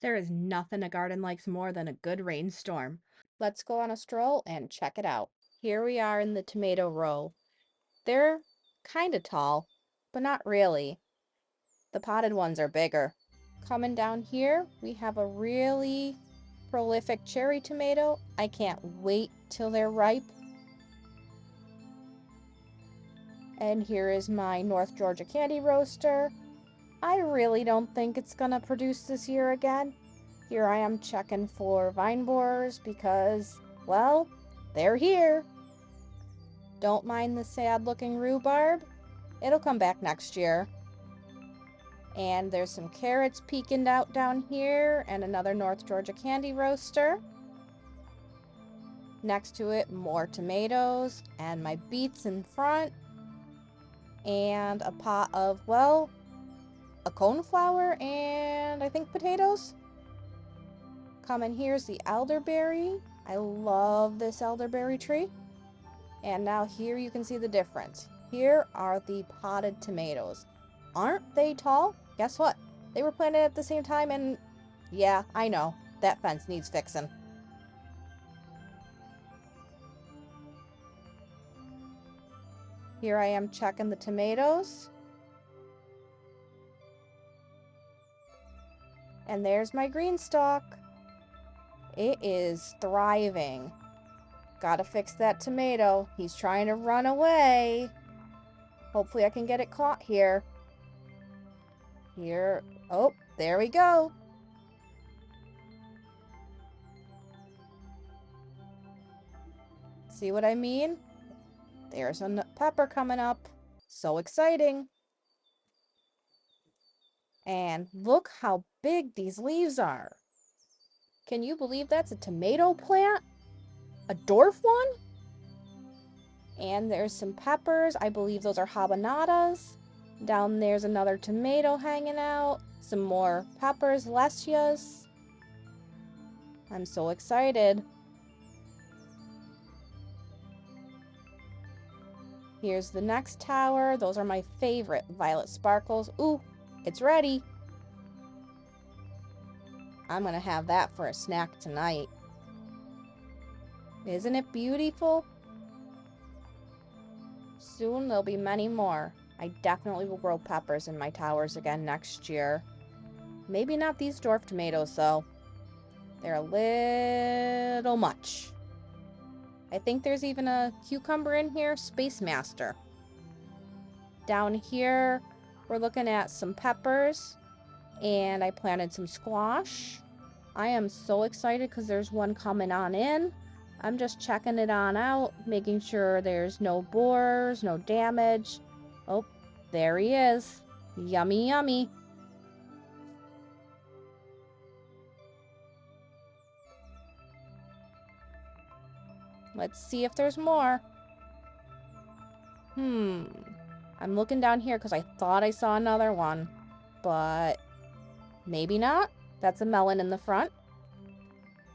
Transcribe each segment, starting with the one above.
There is nothing a garden likes more than a good rainstorm. Let's go on a stroll and check it out. Here we are in the tomato row. They're kind of tall, but not really. The potted ones are bigger. Coming down here, we have a really prolific cherry tomato. I can't wait till they're ripe. And here is my North Georgia candy roaster. I really don't think it's gonna produce this year again. Here I am checking for vine borers because, well, they're here. Don't mind the sad looking rhubarb. It'll come back next year. And there's some carrots peeking out down here and another North Georgia candy roaster. Next to it, more tomatoes and my beets in front. And a pot of, well, a coneflower and I think potatoes. Coming here's the elderberry. I love this elderberry tree. And now here you can see the difference. Here are the potted tomatoes. Aren't they tall? Guess what? They were planted at the same time and yeah, I know. That fence needs fixing. Here I am checking the tomatoes. And there's my green stalk. It is thriving. Gotta fix that tomato. He's trying to run away. Hopefully I can get it caught here. Here. Oh, there we go. See what I mean? There's a pepper coming up. So exciting. And look how big these leaves are. Can you believe that's a tomato plant? A dwarf one? And there's some peppers. I believe those are habanadas. Down there's another tomato hanging out. Some more peppers, lessias. I'm so excited. Here's the next tower. Those are my favorite, violet sparkles. Ooh, it's ready. I'm gonna have that for a snack tonight. Isn't it beautiful? Soon there'll be many more. I definitely will grow peppers in my towers again next year. Maybe not these dwarf tomatoes though. They're a little much. I think there's even a cucumber in here, Space Master. Down here, we're looking at some peppers, and I planted some squash. I am so excited because there's one coming on in. I'm just checking it on out, making sure there's no borers, no damage. Oh, there he is. Yummy, yummy. Let's see if there's more. I'm looking down here because I thought I saw another one, but maybe not. That's a melon in the front.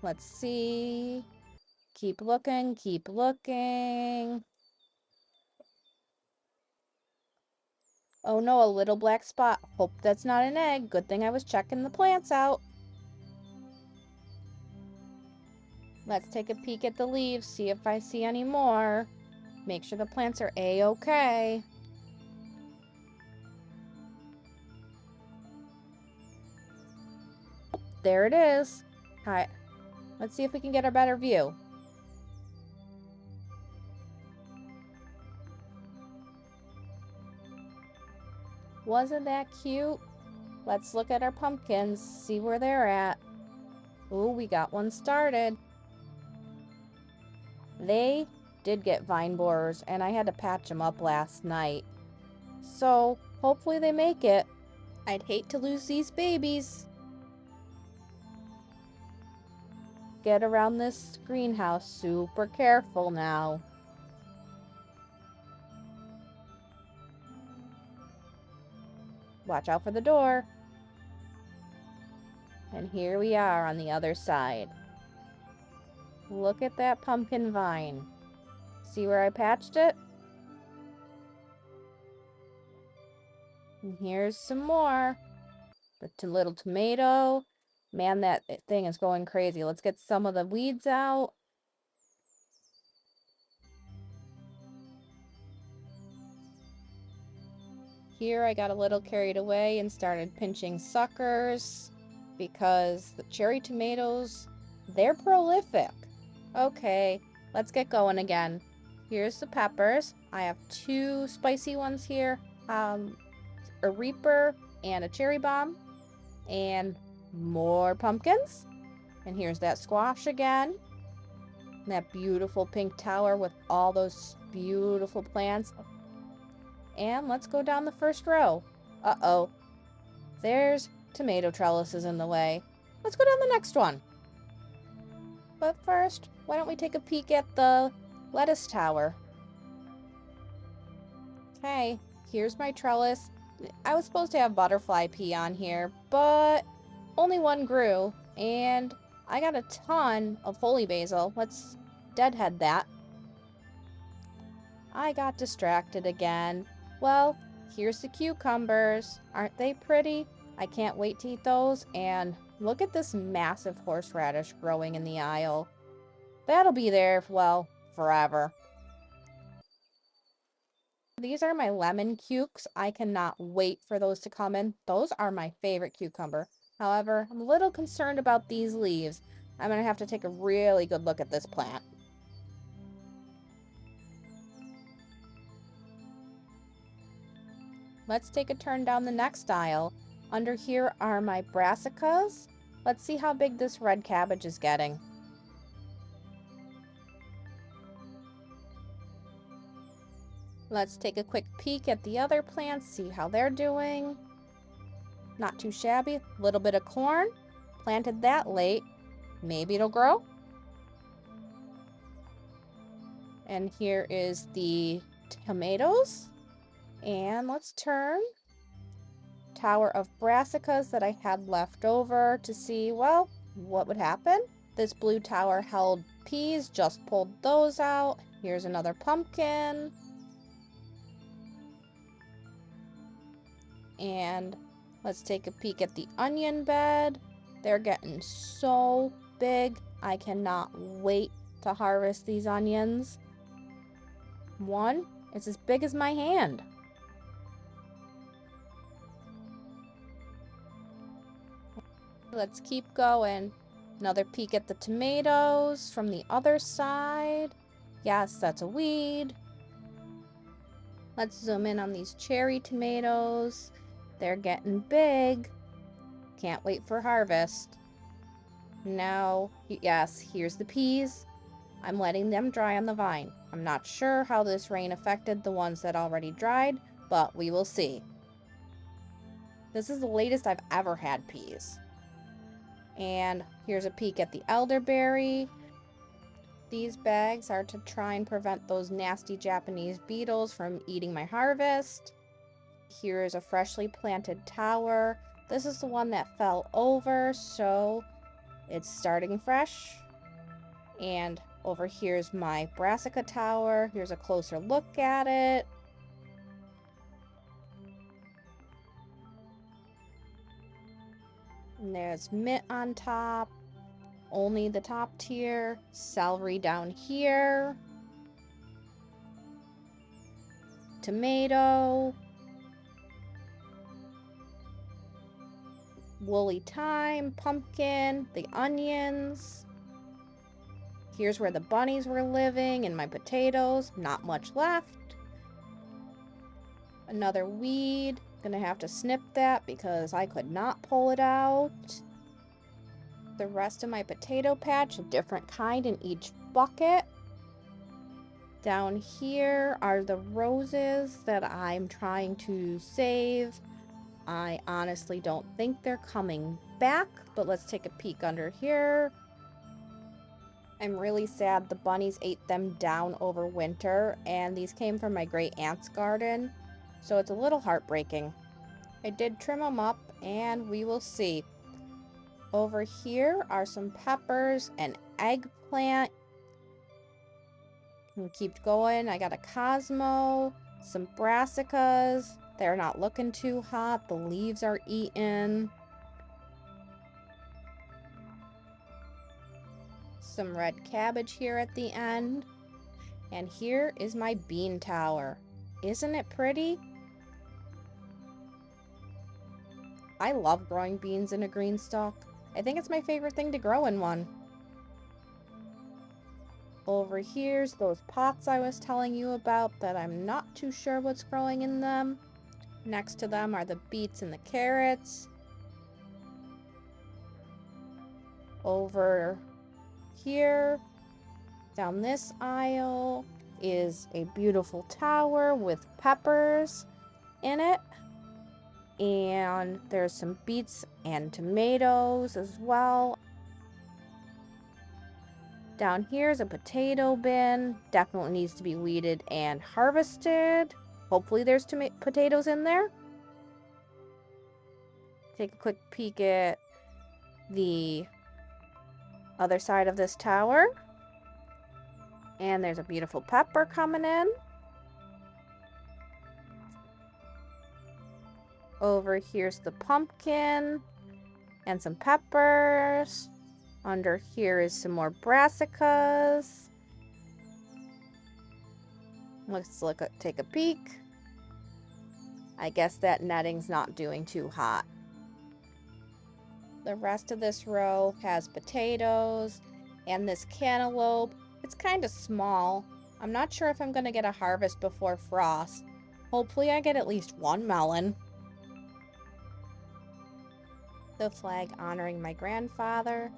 Let's see. Keep looking, keep looking. Oh no, a little black spot. Hope that's not an egg. Good thing I was checking the plants out. Let's take a peek at the leaves, see if I see any more. Make sure the plants are a-okay. There it is. Hi. Let's see if we can get a better view. Wasn't that cute? Let's look at our pumpkins, see where they're at. Ooh, we got one started. They did get vine borers, and I had to patch them up last night. So, hopefully they make it. I'd hate to lose these babies. Get around this greenhouse super careful now. Watch out for the door. And here we are on the other side. Look at that pumpkin vine. See where I patched it? And here's some more. The little tomato Man, that thing is going crazy. Let's get some of the weeds out. Here I got a little carried away and started pinching suckers because the cherry tomatoes, they're prolific. Okay, let's get going again. Here's the peppers. I have 2 spicy ones here, a Reaper and a cherry bomb, and more pumpkins. And here's that squash again. That beautiful pink tower with all those beautiful plants. And let's go down the first row. Uh-oh. There's tomato trellises in the way. Let's go down the next one. But first, why don't we take a peek at the lettuce tower? Okay, here's my trellis. I was supposed to have butterfly pea on here, but only one grew, and I got a ton of holy basil. Let's deadhead that. I got distracted again. Well, here's the cucumbers. Aren't they pretty? I can't wait to eat those. And look at this massive horseradish growing in the aisle. That'll be there, well, forever. These are my lemon cukes. I cannot wait for those to come in. Those are my favorite cucumber. However, I'm a little concerned about these leaves. I'm going to have to take a really good look at this plant. Let's take a turn down the next aisle. Under here are my brassicas. Let's see how big this red cabbage is getting. Let's take a quick peek at the other plants, see how they're doing. Not too shabby. Little bit of corn. Planted that late. Maybe it'll grow. And here is the tomatoes. And let's turn. Tower of brassicas that I had left over to see, well, what would happen. This blue tower held peas, just pulled those out. Here's another pumpkin. And let's take a peek at the onion bed. They're getting so big. I cannot wait to harvest these onions. One, it's as big as my hand. Let's keep going. Another peek at the tomatoes from the other side. Yes, that's a weed. Let's zoom in on these cherry tomatoes. They're getting big. Can't wait for harvest. Now, yes, here's the peas. I'm letting them dry on the vine. I'm not sure how this rain affected the ones that already dried, but we will see. This is the latest I've ever had peas. And here's a peek at the elderberry. These bags are to try and prevent those nasty Japanese beetles from eating my harvest. Here is a freshly planted tower. This is the one that fell over, so it's starting fresh. And over here's my brassica tower. Here's a closer look at it. And there's mint on top. Only the top tier. Celery down here. Tomato. Woolly thyme, pumpkin, the onions. Here's where the bunnies were living, and my potatoes. Not much left. Another weed. Gonna have to snip that because I could not pull it out. The rest of my potato patch, a different kind in each bucket. Down here are the roses that I'm trying to save. I honestly don't think they're coming back, but let's take a peek under here. I'm really sad the bunnies ate them down over winter, and these came from my great aunt's garden, so it's a little heartbreaking. I did trim them up, and we will see. Over here are some peppers, an eggplant. And keep going. I got a Cosmo, some brassicas. They're not looking too hot. The leaves are eaten. Some red cabbage here at the end. And here is my bean tower. Isn't it pretty? I love growing beans in a green stalk. I think it's my favorite thing to grow in one. Over here's those pots I was telling you about that I'm not too sure what's growing in them. Next to them are the beets and the carrots. Over here, down this aisle, is a beautiful tower with peppers in it. And there's some beets and tomatoes as well. Down here is a potato bin. Definitely needs to be weeded and harvested. Hopefully there's potatoes in there. Take a quick peek at the other side of this tower. And there's a beautiful pepper coming in. Over here's the pumpkin and some peppers. Under here is some more brassicas. Let's take a peek. I guess that netting's not doing too hot. The rest of this row has potatoes and this cantaloupe. It's kind of small. I'm not sure if I'm going to get a harvest before frost. Hopefully I get at least one melon. The flag honoring my grandfather.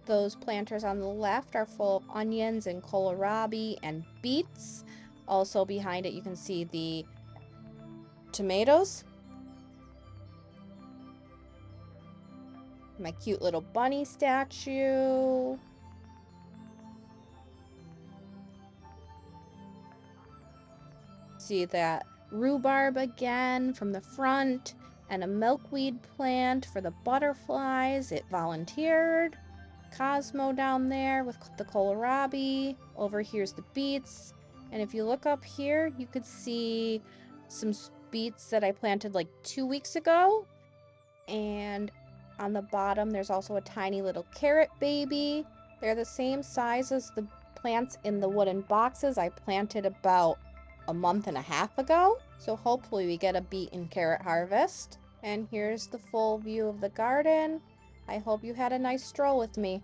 Those planters on the left are full of onions and kohlrabi and beets. Also behind it you can see the tomatoes. My cute little bunny statue. See that rhubarb again from the front, and a milkweed plant for the butterflies. It volunteered. Cosmo down there with the kohlrabi. Over here's the beets. And if you look up here, you could see some beets that I planted like 2 weeks ago. And on the bottom, there's also a tiny little carrot baby. They're the same size as the plants in the wooden boxes I planted about a month and a half ago. So hopefully we get a beet and carrot harvest. And here's the full view of the garden. I hope you had a nice stroll with me.